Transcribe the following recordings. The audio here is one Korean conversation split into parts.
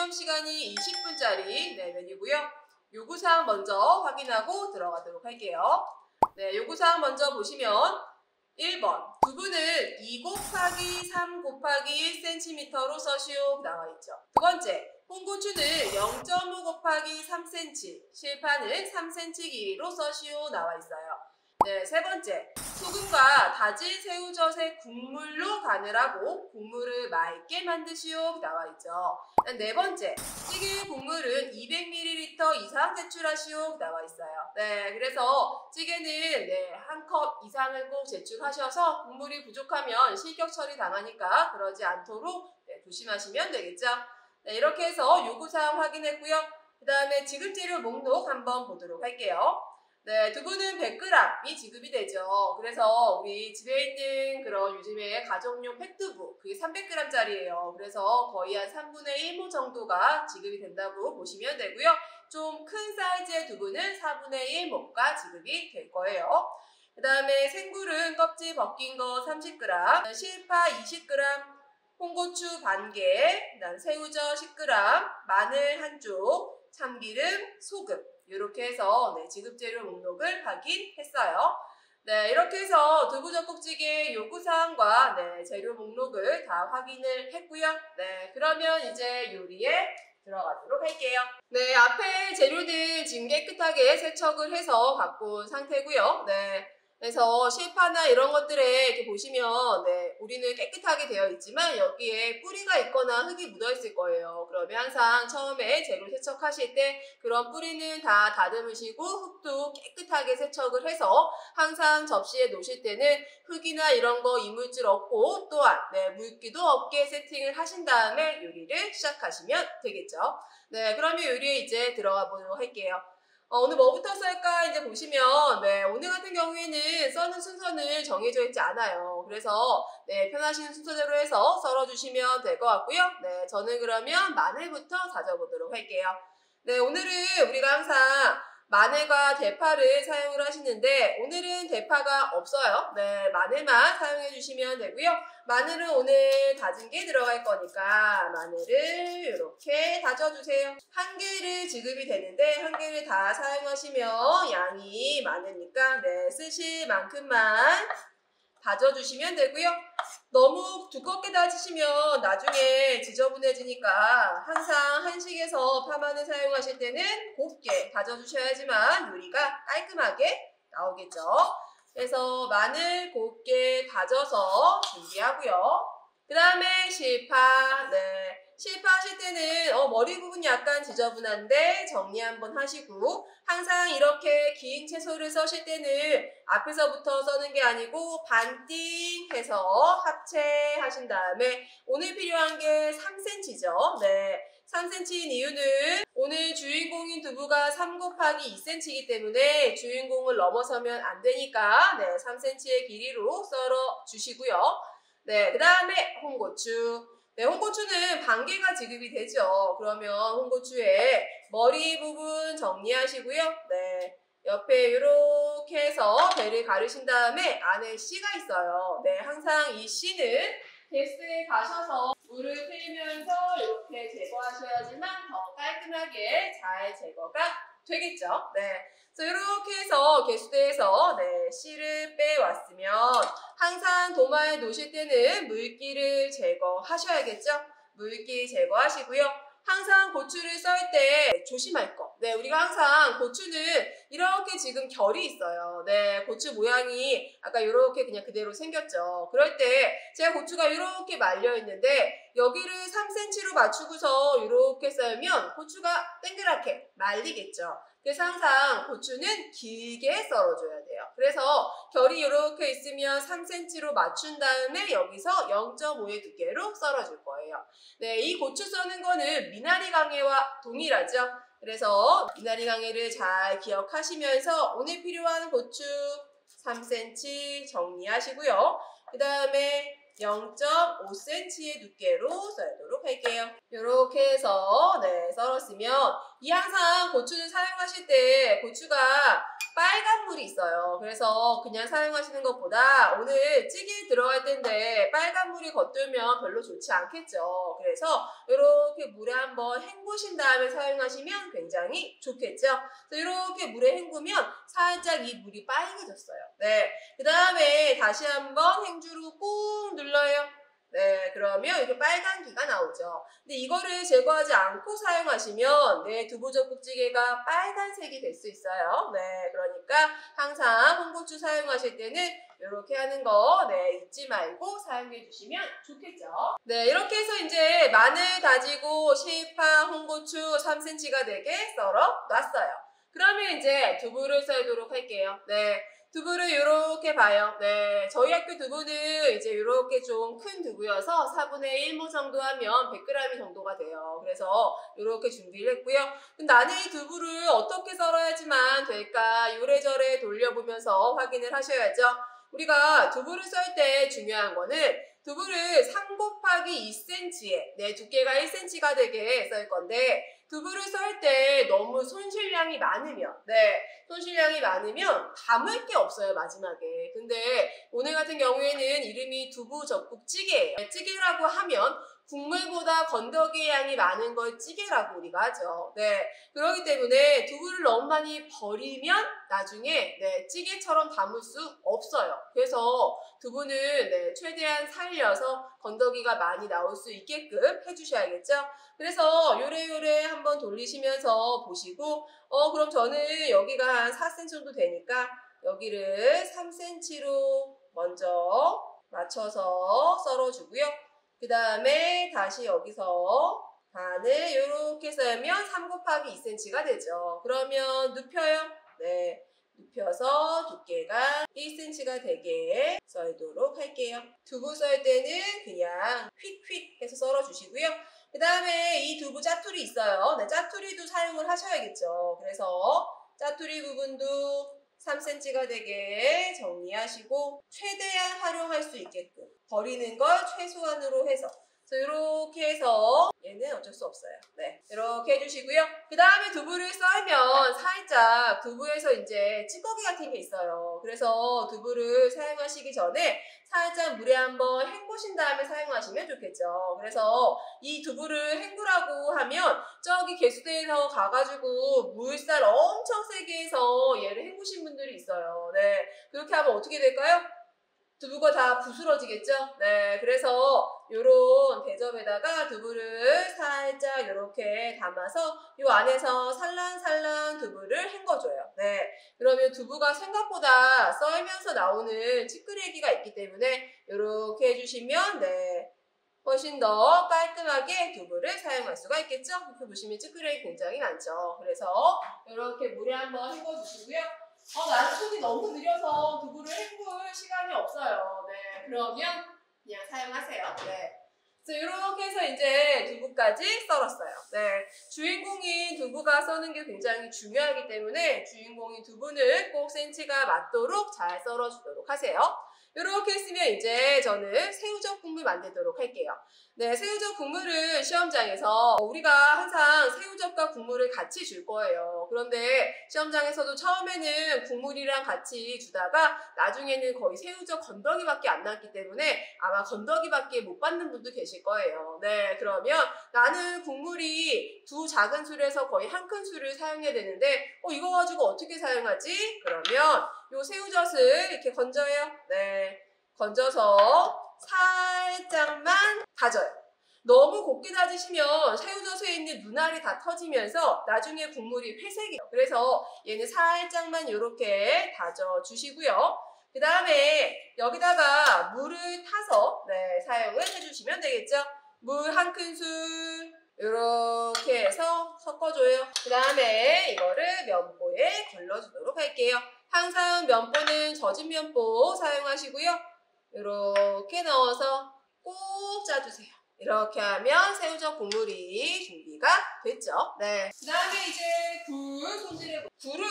시험 시간이 20분짜리 메뉴고요. 요구사항 먼저 확인하고 들어가도록 할게요. 네, 요구사항 먼저 보시면 1번 두부는 2 곱하기 3 곱하기 1cm로 써시오 나와 있죠. 두 번째, 홍고추는 0.5 곱하기 3cm, 실파는 3cm 길이로 써시오 나와 있어요. 네, 세 번째, 소금과 다진 새우젓의 국물로 간을 하고 국물을 맑게 만드시오 나와 있죠. 네 번째, 찌개 국물은 200ml 이상 제출하시오 나와 있어요. 네, 그래서 찌개는 한 컵 이상을 꼭 제출하셔서 국물이 부족하면 실격 처리 당하니까 그러지 않도록 조심하시면 되겠죠. 네, 이렇게 해서 요구사항 확인했고요. 그 다음에 지급재료 목록 한번 보도록 할게요. 네, 두부는 100g이 지급이 되죠. 그래서 우리 집에 있는 그런 요즘에 가정용 팩두부, 그게 300g짜리예요. 그래서 거의 한 3분의 1모 정도가 지급이 된다고 보시면 되고요. 좀 큰 사이즈의 두부는 4분의 1모가 지급이 될 거예요. 그 다음에 생굴은 껍질 벗긴 거 30g, 실파 20g, 홍고추 반개, 그다음 새우젓 10g, 마늘 한 쪽, 참기름, 소금 이렇게 해서 지급재료 목록을 확인했어요. 네, 이렇게 해서 두부젓국찌개 요구사항과 재료 목록을 다 확인을 했고요. 네, 그러면 이제 요리에 들어가도록 할게요. 네, 앞에 재료들 지금 깨끗하게 세척을 해서 갖고 온 상태고요. 네. 그래서 실파나 이런 것들에 이렇게 보시면 우리는 깨끗하게 되어 있지만 여기에 뿌리가 있거나 흙이 묻어 있을 거예요. 그러면 항상 처음에 재료 세척하실 때 그런 뿌리는 다 다듬으시고 흙도 깨끗하게 세척을 해서 항상 접시에 놓으실 때는 흙이나 이런 거 이물질 없고 또한 물기도 없게 세팅을 하신 다음에 요리를 시작하시면 되겠죠. 네, 그러면 요리에 이제 들어가 보도록 할게요. 오늘 뭐부터 썰까 이제 보시면 오늘 같은 경우에는 써는 순서는 정해져 있지 않아요. 그래서 편하신 순서대로 해서 썰어주시면 될 것 같고요. 네, 저는 그러면 마늘부터 다져보도록 할게요. 네, 오늘은 우리가 항상 마늘과 대파를 사용을 하시는데 오늘은 대파가 없어요. 네, 마늘만 사용해 주시면 되고요. 마늘은 오늘 다진 게 들어갈 거니까 마늘을 이렇게 다져주세요. 한 개를 지급이 되는데 한 개를 다 사용하시면 양이 많으니까 쓰실 만큼만 다져주시면 되고요. 너무 두껍게 다지시면 나중에 지저분해지니까 항상 한식에서 파마늘 사용하실 때는 곱게 다져주셔야지만 요리가 깔끔하게 나오겠죠. 그래서 마늘 곱게 다져서 준비하고요. 그 다음에 실파. 실파 하실 때는 머리 부분이 약간 지저분한데 정리 한번 하시고 항상 이렇게 긴 채소를 써실 때는 앞에서부터 써는 게 아니고 반띵 해서 합체하신 다음에 오늘 필요한 게 3cm죠. 3cm인 이유는 오늘 주인공인 두부가 3 곱하기 2cm이기 때문에 주인공을 넘어서면 안 되니까 3cm의 길이로 썰어 주시고요. 그 다음에 홍고추. 홍고추는 반개가 지급이 되죠. 그러면 홍고추의 머리 부분 정리하시고요. 옆에 이렇게 해서 배를 가르신 다음에 안에 씨가 있어요. 항상 이 씨는 게스트에 가셔서 물을 틀면서 이렇게 제거하셔야지만 더 깔끔하게 잘 제거가 되겠죠. 그래서 이렇게 해서 개수대에서 씨를 빼왔으면 항상 도마에 놓으실 때는 물기를 제거하셔야겠죠. 물기 제거하시고요. 항상 고추를 썰 때 조심할 거. 우리가 항상 고추는 이렇게 지금 결이 있어요. 고추 모양이 아까 이렇게 그냥 그대로 생겼죠. 그럴 때 제가 고추가 이렇게 말려 있는데 여기를 3cm로 맞추고서 이렇게 썰면 고추가 동그랗게 말리겠죠. 그래서 항상 고추는 길게 썰어줘야 돼요. 그래서 결이 이렇게 있으면 3cm로 맞춘 다음에 여기서 0.5의 두께로 썰어줄 거예요. 이 고추 써는 거는 미나리 강해와 동일하죠. 그래서 미나리 강해를 잘 기억하시면서 오늘 필요한 고추 3cm 정리하시고요. 그 다음에 0.5cm의 두께로 썰도록 할게요. 이렇게 해서 썰었으면 이 항상 고추를 사용하실 때 고추가 빨간 물이 있어요. 그래서 그냥 사용하시는 것보다 오늘 찌개에 들어갈 텐데 빨간 물이 겉돌면 별로 좋지 않겠죠. 그래서 이렇게 물에 한번 헹구신 다음에 사용하시면 굉장히 좋겠죠. 이렇게 물에 헹구면 살짝 이 물이 빨개졌어요. 네, 그 다음에 다시 한번 행주로 꾹 눌러요. 네, 그러면 이렇게 빨간기가 나오죠. 근데 이거를 제거하지 않고 사용하시면 두부젓국찌개가 빨간색이 될 수 있어요. 네, 그러니까 항상 홍고추 사용하실 때는 이렇게 하는 거 잊지 말고 사용해 주시면 좋겠죠. 네, 이렇게 해서 이제 마늘 다지고 시파, 홍고추 3cm가 되게 썰어 놨어요. 그러면 이제 두부를 썰도록 할게요. 네. 두부를 이렇게 봐요. 네, 저희 학교 두부는 이제 이렇게 좀 큰 두부여서 4분의 1모 정도 하면 100g 정도가 돼요. 그래서 이렇게 준비를 했고요. 나는 이 두부를 어떻게 썰어야지만 될까 요래저래 돌려보면서 확인을 하셔야죠. 우리가 두부를 썰 때 중요한 거는 두부를 3 곱하기 2cm에 두께가 1cm가 되게 썰 건데 두부를 썰 때 너무 손실량이 많으면 손실량이 많으면 담을 게 없어요, 마지막에. 근데 오늘 같은 경우에는 이름이 두부젓국찌개예요. 찌개라고 하면 국물보다 건더기의 양이 많은 걸 찌개라고 우리가 하죠. 네, 그렇기 때문에 두부를 너무 많이 버리면 나중에 찌개처럼 담을 수 없어요. 그래서 두부는 최대한 살려서 건더기가 많이 나올 수 있게끔 해주셔야겠죠. 그래서 요래요래 한번 돌리시면서 보시고 그럼 저는 여기가 한 4cm 정도 되니까 여기를 3cm로 먼저 맞춰서 썰어주고요. 그 다음에 다시 여기서 반을 이렇게 썰면 3 곱하기 2cm가 되죠. 그러면 눕혀요. 네, 눕혀서 두께가 1cm가 되게 썰도록 할게요. 두부 썰 때는 그냥 휙휙 해서 썰어주시고요. 그 다음에 이 두부 짜투리 있어요. 네, 짜투리도 사용을 하셔야겠죠. 그래서 짜투리 부분도 3cm가 되게 정리하시고 최대한 활용할 수 있게끔 버리는 걸 최소한으로 해서 이렇게 해서 얘는 어쩔 수 없어요. 네, 이렇게 해주시고요. 그 다음에 두부를 썰면 살짝 두부에서 이제 찌꺼기 같은 게 있어요. 그래서 두부를 사용하시기 전에 살짝 물에 한번 헹구신 다음에 사용하시면 좋겠죠. 그래서 이 두부를 헹구라고 하면 저기 개수대에서 가가지고 물살 엄청 세게 해서 얘를 헹구신 분들이 있어요. 네, 그렇게 하면 어떻게 될까요? 두부가 다 부스러지겠죠? 네, 그래서 요런 대접에다가 두부를 살짝 이렇게 담아서 요 안에서 살랑살랑 두부를 헹궈줘요. 네, 그러면 두부가 생각보다 썰면서 나오는 찌끄레기가 있기 때문에 이렇게 해주시면 훨씬 더 깔끔하게 두부를 사용할 수가 있겠죠? 이렇게 보시면 찌끄레기 굉장히 많죠. 그래서 이렇게 물에 한번 헹궈주시고요. 나는 손이 너무 느려서 두부를 헹굴 시간이 없어요. 네, 그러면 그냥 사용하세요. 네. 그래서 이렇게 해서 이제 두부까지 썰었어요. 네, 주인공인 두부가 써는 게 굉장히 중요하기 때문에 주인공인 두부는 꼭 센치가 맞도록 잘 썰어주도록 하세요. 이렇게 했으면 이제 저는 새우젓 국물 만들도록 할게요. 네, 새우젓 국물을 시험장에서 우리가 항상 새우젓과 국물을 같이 줄 거예요. 그런데 시험장에서도 처음에는 국물이랑 같이 주다가 나중에는 거의 새우젓 건더기밖에 안 남기 때문에 아마 건더기밖에 못 받는 분도 계실 거예요. 네, 그러면 나는 국물이 2 작은 술에서 거의 1 큰 술을 사용해야 되는데 이거 가지고 어떻게 사용하지? 그러면 요 새우젓을 이렇게 건져요. 네, 건져서 살짝만 다져요. 너무 곱게 다지시면 새우젓에 있는 눈알이 다 터지면서 나중에 국물이 회색이에요. 그래서 얘는 살짝만 이렇게 다져주시고요. 그 다음에 여기다가 물을 타서 사용을 해주시면 되겠죠. 물 1 큰술 이렇게 해서 섞어줘요. 그 다음에 이거를 면보에 걸러주도록 할게요. 항상 면보는 젖은 면보 사용하시고요. 이렇게 넣어서 꼭 짜주세요. 이렇게 하면 새우젓 국물이 준비가 됐죠. 네. 그 다음에 이제 굴 손질해. 굴은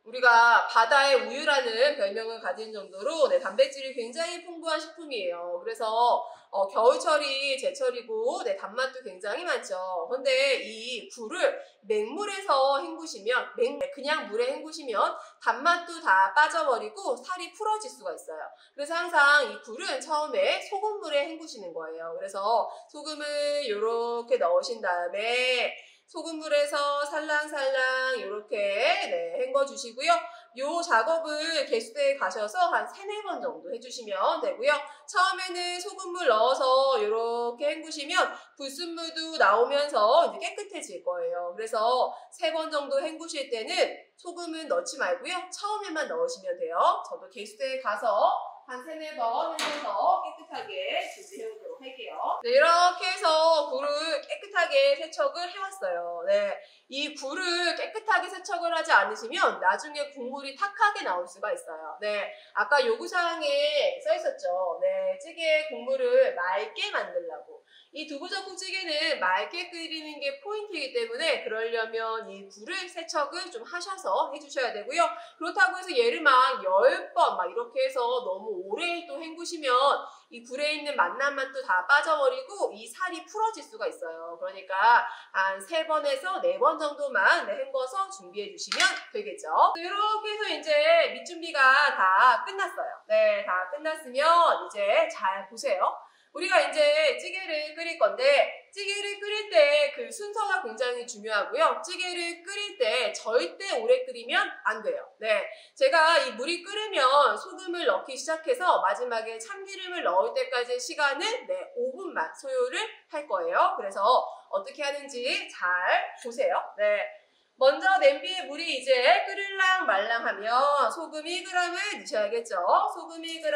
우리가 바다의 우유라는 별명을 가진 정도로 단백질이 굉장히 풍부한 식품이에요. 그래서 겨울철이 제철이고 단맛도 굉장히 많죠. 그런데 이 굴을 맹물에서 헹구시면 그냥 물에 헹구시면 단맛도 다 빠져버리고 살이 풀어질 수가 있어요. 그래서 항상 이 굴은 처음에 소금물에 헹구시는 거예요. 그래서 소금을 이렇게 넣으신 다음에 소금물에서 살랑살랑 이렇게 헹궈주시고요. 요 작업을 개수대에 가셔서 한 3-4번 정도 해주시면 되고요. 처음에는 소금물 넣어서 이렇게 헹구시면 불순물도 나오면서 이제 깨끗해질 거예요. 그래서 3번 정도 헹구실 때는 소금은 넣지 말고요. 처음에만 넣으시면 돼요. 저도 개수대에 가서 한 3-4번 해서 깨끗하게 준비해오도록 할게요. 네, 이렇게 해서 굴을 깨끗하게 세척을 해왔어요. 네, 이 굴을 깨끗하게 세척을 하지 않으시면 나중에 국물이 탁하게 나올 수가 있어요. 네, 아까 요구사항에 써있었죠. 네, 찌개 국물을 맑게 만들라고. 이 두부젓국찌개는 맑게 끓이는 게 포인트이기 때문에 그러려면 이 굴을 세척을 좀 하셔서 해주셔야 되고요. 그렇다고 해서 얘를 막 10번 막 이렇게 해서 너무 오래 또 헹구시면 이 굴에 있는 맛난 맛도 다 빠져버리고 이 살이 풀어질 수가 있어요. 그러니까 한 3번에서 4번 정도만 헹궈서 준비해 주시면 되겠죠. 이렇게 해서 이제 밑준비가 다 끝났어요. 네, 다 끝났으면 이제 잘 보세요. 우리가 이제 찌개를 끓일 건데 찌개를 끓일 때 그 순서가 굉장히 중요하고요. 찌개를 끓일 때 절대 오래 끓이면 안 돼요. 네, 제가 이 물이 끓으면 소금을 넣기 시작해서 마지막에 참기름을 넣을 때까지의 시간은 5분만 소요를 할 거예요. 그래서 어떻게 하는지 잘 보세요. 네, 먼저 냄비에 물이 이제 끓을랑 말랑 하면 소금 1g을 넣으셔야겠죠. 소금 1g,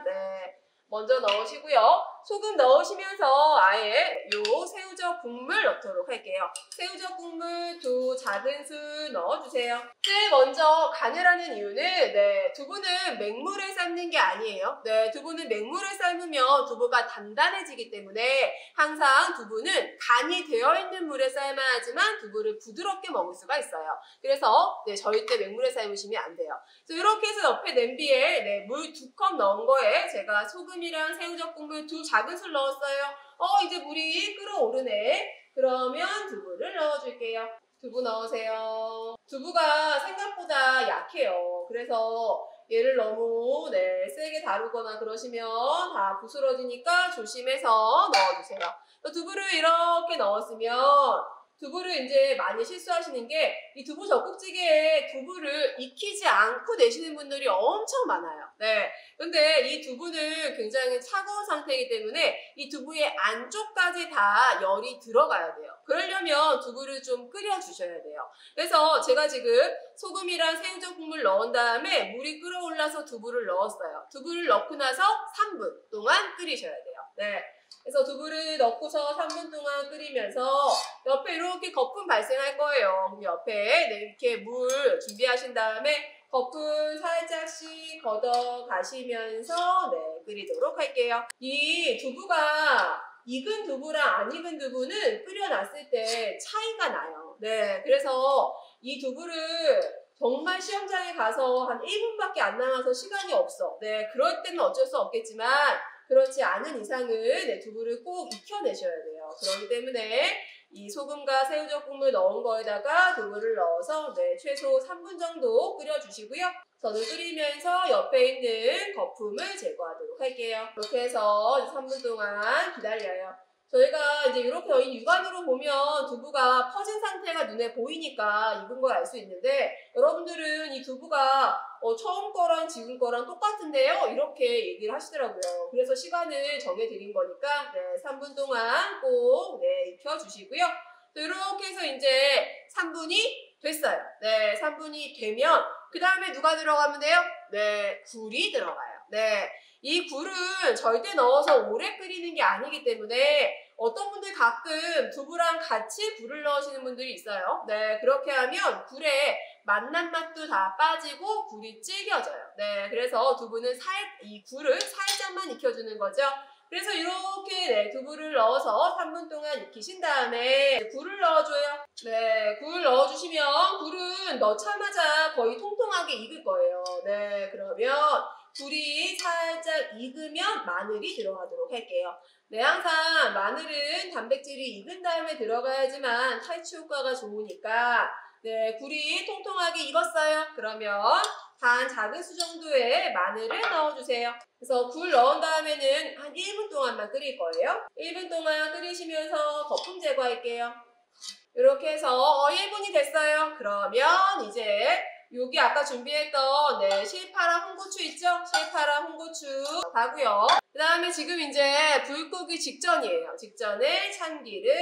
네, 먼저 넣으시고요. 소금 넣으시면서 아예 요 새우젓 국물 넣도록 할게요. 새우젓 국물 2 작은술 넣어주세요. 제일 먼저 간을 하는 이유는 두부는 맹물에 삶는 게 아니에요. 두부는 맹물에 삶으면 두부가 단단해지기 때문에 항상 두부는 간이 되어 있는 물에 삶아야 하지만 두부를 부드럽게 먹을 수가 있어요. 그래서 절대 맹물에 삶으시면 안 돼요. 이렇게 해서 옆에 냄비에 물 2컵 넣은 거에 제가 소금이랑 새우젓 국물 2 작은술 넣었어요. 이제 물이 끓어오르네. 그러면 두부를 넣어줄게요. 두부 넣으세요. 두부가 생각보다 약해요. 그래서 얘를 너무 세게 다루거나 그러시면 다 부스러지니까 조심해서 넣어주세요. 두부를 이렇게 넣었으면 두부를 이제 많이 실수하시는 게 이 두부 젓국찌개에 두부를 익히지 않고 내시는 분들이 엄청 많아요. 네. 근데 이 두부는 굉장히 차가운 상태이기 때문에 이 두부의 안쪽까지 다 열이 들어가야 돼요. 그러려면 두부를 좀 끓여주셔야 돼요. 그래서 제가 지금 소금이랑 새우젓 국물 넣은 다음에 물이 끓어올라서 두부를 넣었어요. 두부를 넣고 나서 3분 동안 끓이셔야 돼요. 네. 그래서 두부를 넣고서 3분 동안 끓이면서 옆에 이렇게 거품 발생할 거예요. 그럼 옆에 이렇게 물 준비하신 다음에 거품 살짝씩 걷어 가시면서 끓이도록 할게요. 이 두부가 익은 두부랑 안 익은 두부는 끓여놨을 때 차이가 나요. 네, 그래서 이 두부를 정말 시험장에 가서 한 1분밖에 안 남아서 시간이 없어. 네, 그럴 때는 어쩔 수 없겠지만 그렇지 않은 이상은 두부를 꼭 익혀내셔야 돼요. 그렇기 때문에 이 소금과 새우젓 국물 넣은 거에다가 두부를 넣어서 최소 3분 정도 끓여주시고요. 저는 끓이면서 옆에 있는 거품을 제거하도록 할게요. 이렇게 해서 3분 동안 기다려요. 저희가 이제 이렇게 육안으로 보면 두부가 퍼진 상태가 눈에 보이니까 익은 걸 알 수 있는데 여러분들은 이 두부가 처음 거랑 지금 거랑 똑같은데요? 이렇게 얘기를 하시더라고요. 그래서 시간을 정해드린 거니까 3분 동안 꼭 익혀주시고요. 이렇게 해서 이제 3분이 됐어요. 3분이 되면 그 다음에 누가 들어가면 돼요? 굴이 들어가요. 이 굴은 절대 넣어서 오래 끓이는 게 아니기 때문에 어떤 분들 가끔 두부랑 같이 굴을 넣으시는 분들이 있어요. 그렇게 하면 굴에 맛난 맛도 다 빠지고 굴이 질겨져요. 그래서 두부는 이 굴을 살짝만 익혀주는 거죠. 그래서 이렇게 두부를 넣어서 3분 동안 익히신 다음에 굴을 넣어줘요. 굴 넣어주시면 굴은 넣자마자 거의 통통하게 익을 거예요. 그러면 굴이 살짝 익으면 마늘이 들어가도록 할게요. 네, 항상 마늘은 단백질이 익은 다음에 들어가야지만 탈취 효과가 좋으니까 네, 굴이 통통하게 익었어요. 그러면 반 작은수 정도의 마늘을 넣어주세요. 그래서 굴 넣은 다음에는 한 1분 동안만 끓일 거예요. 1분 동안 끓이시면서 거품 제거할게요. 이렇게 해서 1분이 됐어요. 그러면 이제 여기 아까 준비했던 실파랑 홍고추 있죠? 실파랑 홍고추 하고요. 그 다음에 지금 이제 불 끄기 직전이에요. 직전에 참기름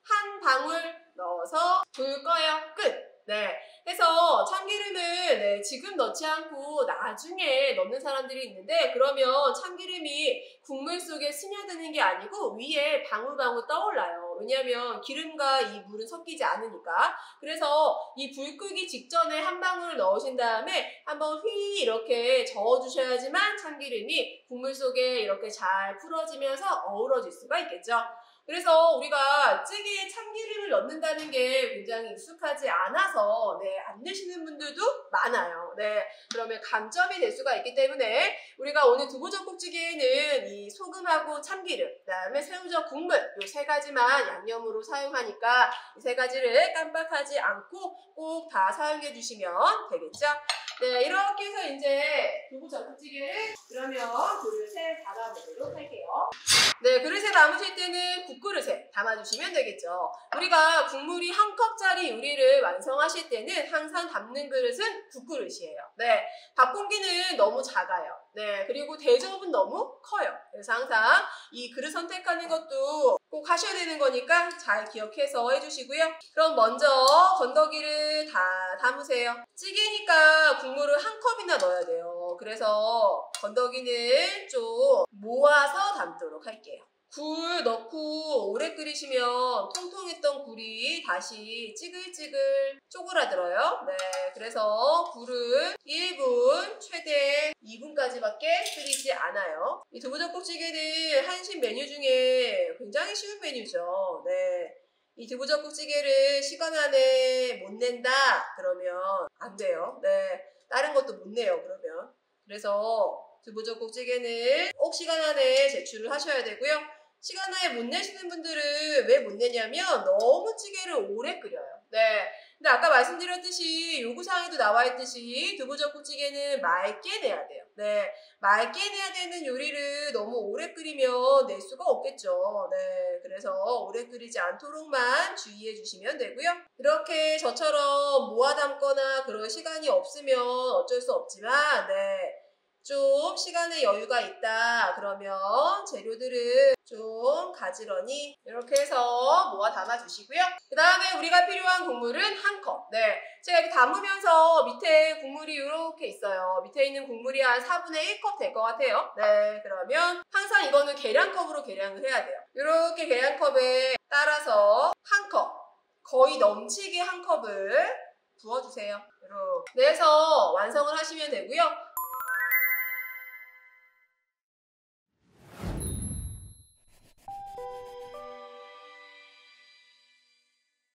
한 방울 넣어서 불 꺼요. 끝! 네. 해서 참기름을 지금 넣지 않고 나중에 넣는 사람들이 있는데 그러면 참기름이 국물 속에 스며드는 게 아니고 위에 방울방울 떠올라요. 왜냐하면 기름과 이 물은 섞이지 않으니까. 그래서 이 불 끄기 직전에 한 방울 넣으신 다음에 한번 휘 이렇게 저어주셔야지만 참기름이 국물 속에 이렇게 잘 풀어지면서 어우러질 수가 있겠죠. 그래서 우리가 찌개에 참기름을 넣는다는 게 굉장히 익숙하지 않아서 안 넣으시는 분들도 많아요. 그러면 감점이 될 수가 있기 때문에 우리가 오늘 두부젓국찌개에는 이 소금하고 참기름, 그다음에 새우젓 국물 이 세 가지만 양념으로 사용하니까 이 세 가지를 깜빡하지 않고 꼭 다 사용해 주시면 되겠죠. 네, 이렇게 해서 이제 두부젓국찌개를 그러면 그릇에 담아보도록 할게요. 네, 그릇에 담으실 때는 국그릇에 담아주시면 되겠죠. 우리가 국물이 한 컵짜리 요리를 완성하실 때는 항상 담는 그릇은 국그릇이에요. 네, 밥공기는 너무 작아요. 네, 그리고 대접은 너무 커요. 그래서 항상 이 그릇 선택하는 것도 꼭 하셔야 되는 거니까 잘 기억해서 해주시고요. 그럼 먼저 건더기를 다 담으세요. 찌개니까 국물을 한 컵이나 넣어야 돼요. 그래서 건더기는 좀 모아서 담도록 할게요. 굴 넣고 오래 끓이시면 통통했던 굴이 다시 찌글찌글 쪼그라들어요. 네, 그래서 굴은 1분, 최대 2분까지밖에 끓이지 않아요. 이 두부젓국찌개는 한식 메뉴 중에 굉장히 쉬운 메뉴죠. 네. 이 두부젓국찌개를 시간 안에 못 낸다? 그러면 안 돼요. 네. 다른 것도 못 내요, 그러면. 그래서 두부젓국찌개는 꼭 시간 안에 제출을 하셔야 되고요. 시간 안에 못 내시는 분들은 왜 못 내냐면 너무 찌개를 오래 끓여요. 네. 근데 아까 말씀드렸듯이 요구사항에도 나와 있듯이 두부젓국찌개는 맑게 내야 돼요. 네. 맑게 내야 되는 요리를 너무 오래 끓이면 낼 수가 없겠죠. 네. 그래서 오래 끓이지 않도록만 주의해 주시면 되고요. 이렇게 저처럼 모아 담거나 그럴 시간이 없으면 어쩔 수 없지만 좀 시간의 여유가 있다 그러면 재료들을 좀 가지런히 이렇게 해서 모아 담아 주시고요. 그 다음에 우리가 필요한 국물은 한 컵. 제가 이렇게 담으면서 밑에 국물이 이렇게 있어요. 밑에 있는 국물이 한 4분의 1컵 될 것 같아요. 그러면 항상 이거는 계량컵으로 계량을 해야 돼요. 이렇게 계량컵에 따라서 한 컵, 거의 넘치게 한 컵을 부어주세요. 이렇게 해서 완성을 하시면 되고요.